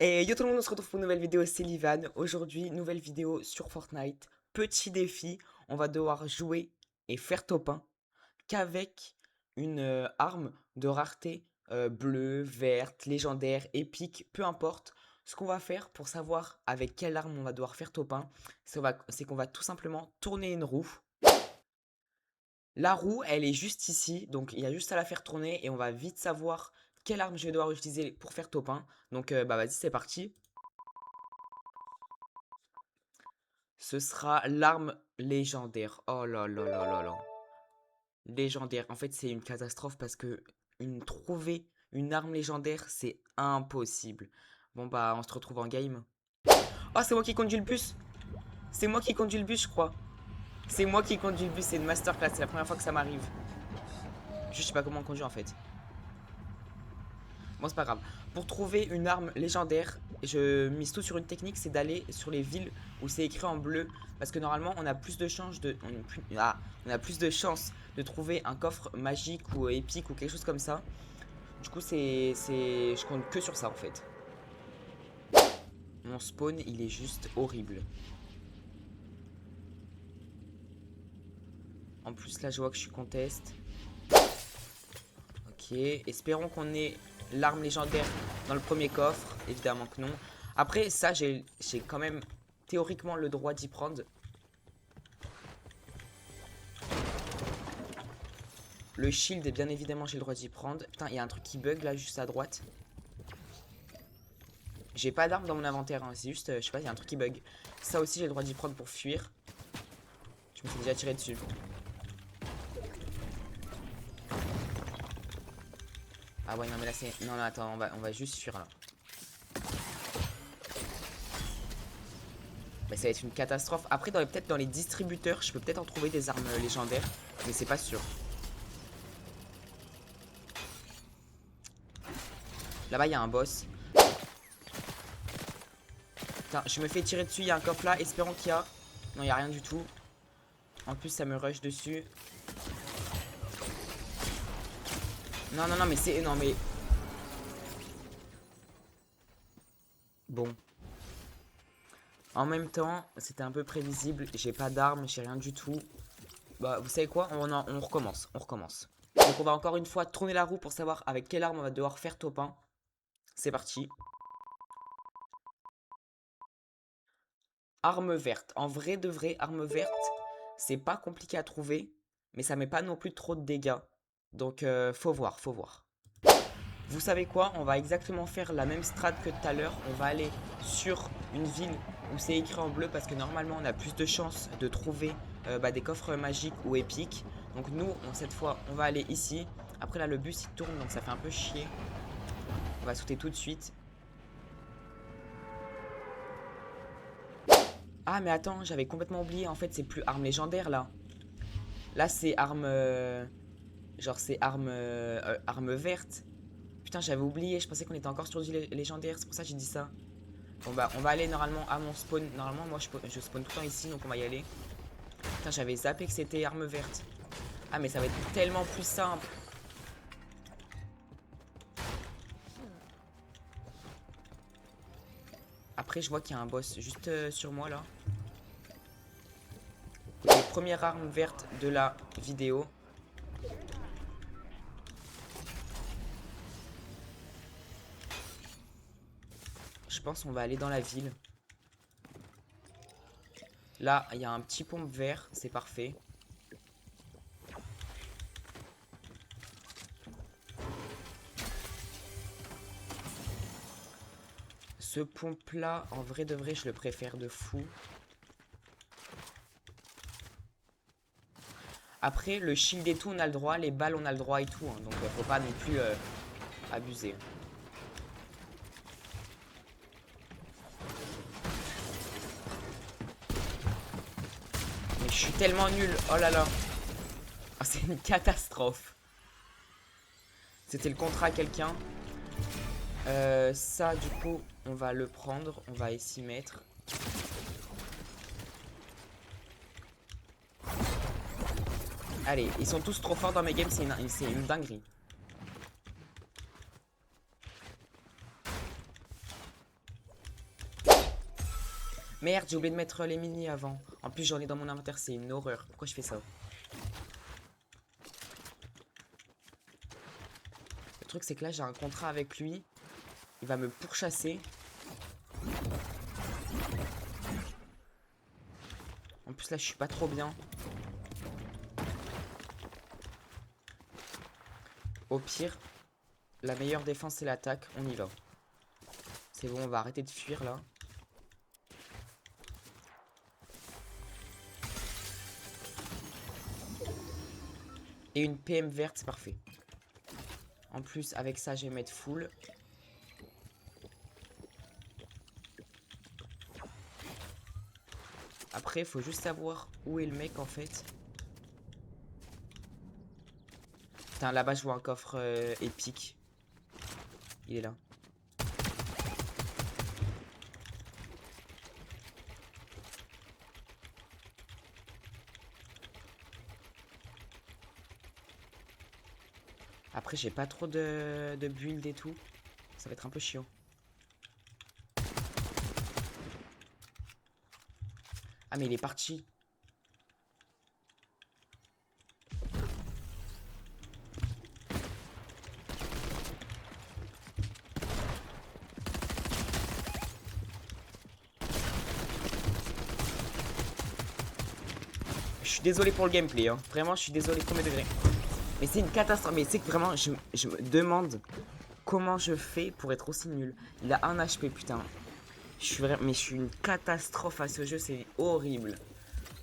Et yo tout le monde, on se retrouve pour une nouvelle vidéo, c'est Livan. Aujourd'hui, nouvelle vidéo sur Fortnite. Petit défi, on va devoir jouer et faire top 1 qu'avec une arme de rareté bleue, verte, légendaire, épique, peu importe. Ce qu'on va faire pour savoir avec quelle arme on va devoir faire top 1, c'est qu'on va tout simplement tourner une roue. La roue, elle est juste ici, donc il y a juste à la faire tourner et on va vite savoir quelle arme je vais devoir utiliser pour faire top 1. Donc bah vas-y, c'est parti. Ce sera l'arme légendaire. Oh là là là là là. Légendaire. En fait, c'est une catastrophe parce que trouver une arme légendaire, c'est impossible. Bon bah, on se retrouve en game. Oh, c'est moi qui conduis le bus. C'est moi qui conduis le bus, je crois. C'est moi qui conduis le bus. C'est une masterclass. C'est la première fois que ça m'arrive. Je sais pas comment on conduit en fait. Bon, c'est pas grave. Pour trouver une arme légendaire, je mise tout sur une technique, c'est d'aller sur les villes où c'est écrit en bleu. Parce que normalement, on a plus de chances de. On a plus de chances de trouver un coffre magique ou épique ou quelque chose comme ça. Du coup, je compte que sur ça en fait. Mon spawn, il est juste horrible. En plus, là, je vois que je suis contest. Ok, espérons qu'on ait l'arme légendaire dans le premier coffre. Évidemment que non. Après, ça, j'ai quand même théoriquement le droit d'y prendre. Le shield, bien évidemment, j'ai le droit d'y prendre. Putain, il y a un truc qui bug là, juste à droite. J'ai pas d'arme dans mon inventaire, hein. C'est juste, je sais pas, il y a un truc qui bug. Ça aussi, j'ai le droit d'y prendre pour fuir. Je me fais déjà tirer dessus. Ah ouais, non, mais là, c'est... Non, non, attends, on va juste fuir là. Bah, ça va être une catastrophe. Après, peut-être dans les distributeurs, je peux peut-être en trouver des armes légendaires. Mais c'est pas sûr. Là-bas, il y a un boss. Putain, je me fais tirer dessus, il y a un coffre là. Espérons qu'il y a... Non, il y a rien du tout. En plus, ça me rush dessus. Non, non, non, mais c'est... Non, mais... Bon. En même temps, c'était un peu prévisible. J'ai pas d'armes, j'ai rien du tout. Bah, vous savez quoi? On recommence. On recommence. Donc, on va encore une fois tourner la roue pour savoir avec quelle arme on va devoir faire top 1. C'est parti. Arme verte. En vrai de vrai, arme verte, c'est pas compliqué à trouver. Mais ça met pas non plus trop de dégâts. Donc, faut voir, faut voir. Vous savez quoi? On va exactement faire la même strat que tout à l'heure. On va aller sur une ville où c'est écrit en bleu parce que normalement on a plus de chances de trouver des coffres magiques ou épiques. Donc nous, cette fois, on va aller ici. Après là, le bus il tourne donc ça fait un peu chier. On va sauter tout de suite. Ah mais attends, j'avais complètement oublié. En fait, c'est plus arme légendaire là. Là, c'est arme... genre c'est arme verte. Putain, j'avais oublié. Je pensais qu'on était encore sur du légendaire. C'est pour ça que j'ai dit ça. Bon bah on va aller normalement à mon spawn. Normalement moi je spawn tout le temps ici donc on va y aller. Putain j'avais zappé que c'était arme verte. Ah mais ça va être tellement plus simple. Après je vois qu'il y a un boss juste sur moi là. Les premières armes vertes de la vidéo. Je pense qu'on va aller dans la ville. Là il y a un petit pompe vert, c'est parfait. Ce pompe là, en vrai de vrai, je le préfère de fou. Après, le shield et tout, on a le droit. Les balles, on a le droit et tout. Hein, donc, faut pas non plus abuser. Mais je suis tellement nul. Oh là là. Oh, c'est une catastrophe. C'était le contrat à quelqu'un. Ça, du coup, on va le prendre. On va s'y mettre. Allez, ils sont tous trop forts dans mes games. C'est une dinguerie. Merde, j'ai oublié de mettre les mini avant. En plus, j'en ai dans mon inventaire, c'est une horreur. Pourquoi je fais ça? Le truc, c'est que là, j'ai un contrat avec lui. Il va me pourchasser. En plus, là, je suis pas trop bien. Au pire, la meilleure défense, c'est l'attaque. On y va. C'est bon, on va arrêter de fuir, là. Et une PM verte, c'est parfait. En plus, avec ça, je vais mettre full. Après, il faut juste savoir où est le mec, en fait. Putain, là-bas, je vois un coffre épique. Il est là. Après, j'ai pas trop de build et tout. Ça va être un peu chiant. Ah, mais il est parti. Je suis désolé pour le gameplay, hein. Vraiment, je suis désolé pour mes degrés. Mais c'est une catastrophe. Mais c'est que vraiment, je me demande comment je fais pour être aussi nul. Il a un HP, putain. Mais je suis une catastrophe à ce jeu, c'est horrible.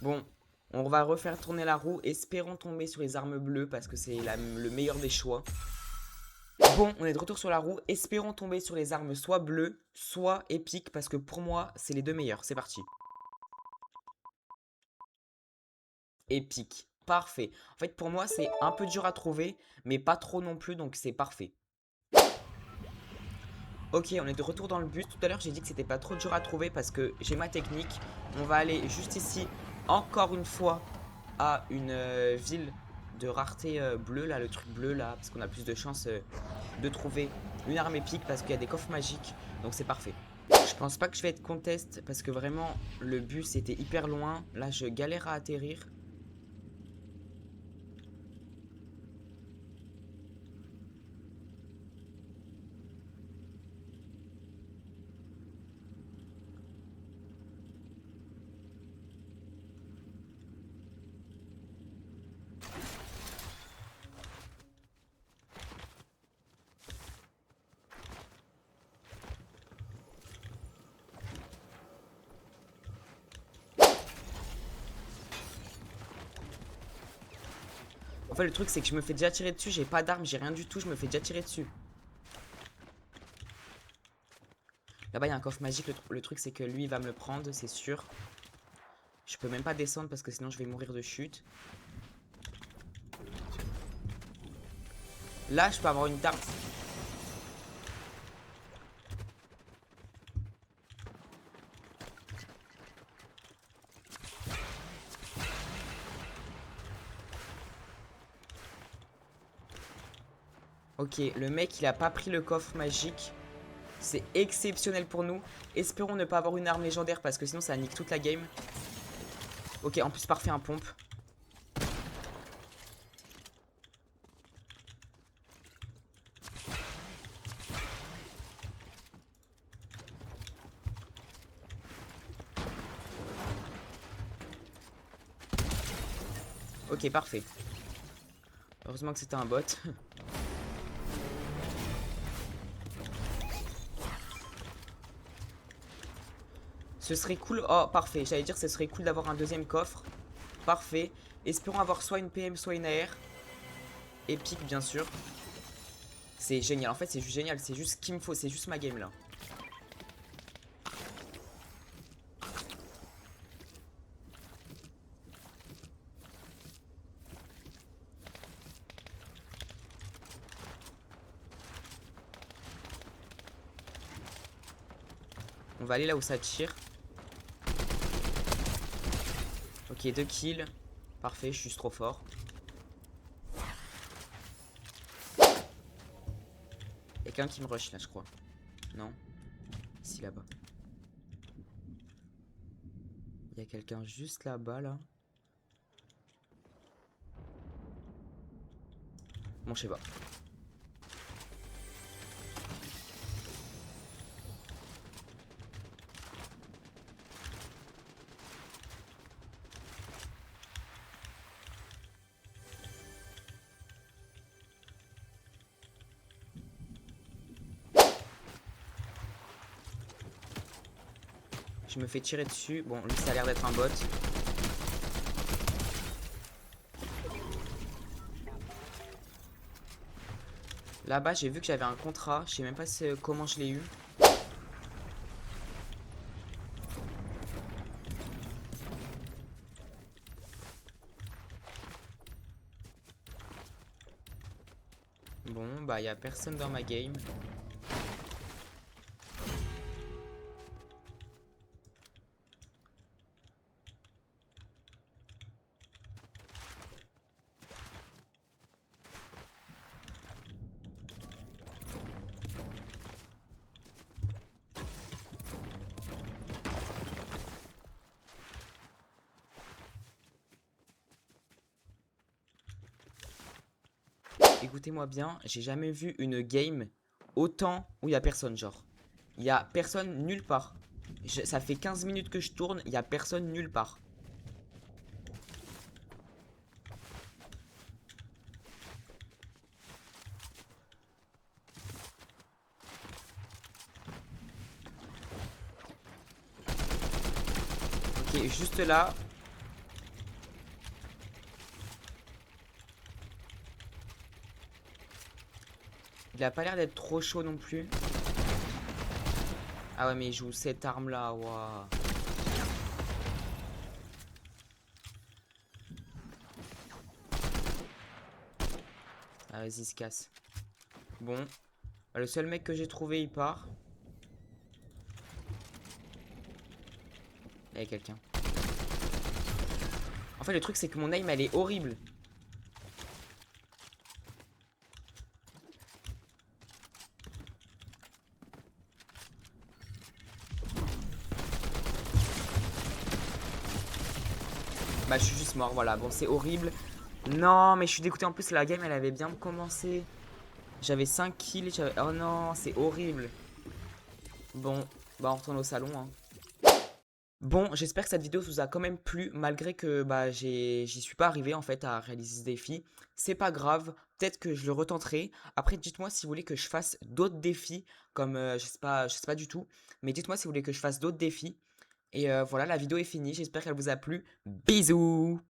Bon, on va refaire tourner la roue. Espérons tomber sur les armes bleues parce que c'est le meilleur des choix. Bon, on est de retour sur la roue. Espérons tomber sur les armes soit bleues, soit épiques parce que pour moi, c'est les deux meilleurs. C'est parti. Épique. Parfait. En fait, pour moi, c'est un peu dur à trouver, mais pas trop non plus, donc c'est parfait. Ok, on est de retour dans le bus. Tout à l'heure, j'ai dit que c'était pas trop dur à trouver parce que j'ai ma technique. On va aller juste ici, encore une fois, à une ville de rareté bleue, là, le truc bleu, là, parce qu'on a plus de chances de trouver une arme épique parce qu'il y a des coffres magiques, donc c'est parfait. Je pense pas que je vais être contest parce que vraiment, le bus était hyper loin. Là, je galère à atterrir. En fait, le truc, c'est que je me fais déjà tirer dessus. J'ai pas d'arme, j'ai rien du tout. Je me fais déjà tirer dessus. Là-bas, il y a un coffre magique. Le truc, c'est que lui, il va me le prendre, c'est sûr. Je peux même pas descendre parce que sinon, je vais mourir de chute. Là, je peux avoir une tarte. Ok, le mec, il a pas pris le coffre magique. C'est exceptionnel pour nous. Espérons ne pas avoir une arme légendaire parce que sinon, ça nique toute la game. Ok, en plus, parfait, un pompe. Ok, parfait. Heureusement que c'était un bot. Ce serait cool. Oh, parfait. J'allais dire, ce serait cool d'avoir un deuxième coffre. Parfait. Espérons avoir soit une PM, soit une AR. Épique, bien sûr. C'est génial. En fait, c'est juste génial. C'est juste ce qu'il me faut. C'est juste ma game là. On va aller là où ça tire. Ok, 2 kills. Parfait, je suis juste trop fort. Il y a quelqu'un qui me rush là, je crois. Non? Si, là-bas. Il y a quelqu'un juste là-bas, là. Bon, je sais pas. Je me fais tirer dessus. Bon, lui, ça a l'air d'être un bot. Là-bas, j'ai vu que j'avais un contrat. Je sais même pas comment je l'ai eu. Bon, bah, y a personne dans ma game. Écoutez-moi bien, j'ai jamais vu une game autant où il y a personne, genre. Il y a personne nulle part. Ça fait 15 minutes que je tourne, il y a personne nulle part. Ok, juste là. Il a pas l'air d'être trop chaud non plus. Ah ouais, mais il joue cette arme-là, waouh. Ah, vas-y, il se casse. Bon. Bah, le seul mec que j'ai trouvé, il part. Il y a quelqu'un. En fait, le truc, c'est que mon aim, elle est horrible. Bah, je suis juste mort, voilà. Bon, c'est horrible. Non, mais je suis dégoûté. En plus, la game, elle avait bien commencé. J'avais 5 kills. Oh non, c'est horrible. Bon, bah, on retourne au salon, hein. Bon, j'espère que cette vidéo vous a quand même plu, malgré que bah, j'y suis pas arrivé en fait à réaliser ce défi. C'est pas grave, peut-être que je le retenterai. Après, dites-moi si vous voulez que je fasse d'autres défis, comme je sais pas du tout. Mais dites-moi si vous voulez que je fasse d'autres défis. Et voilà, la vidéo est finie, j'espère qu'elle vous a plu. Bisous!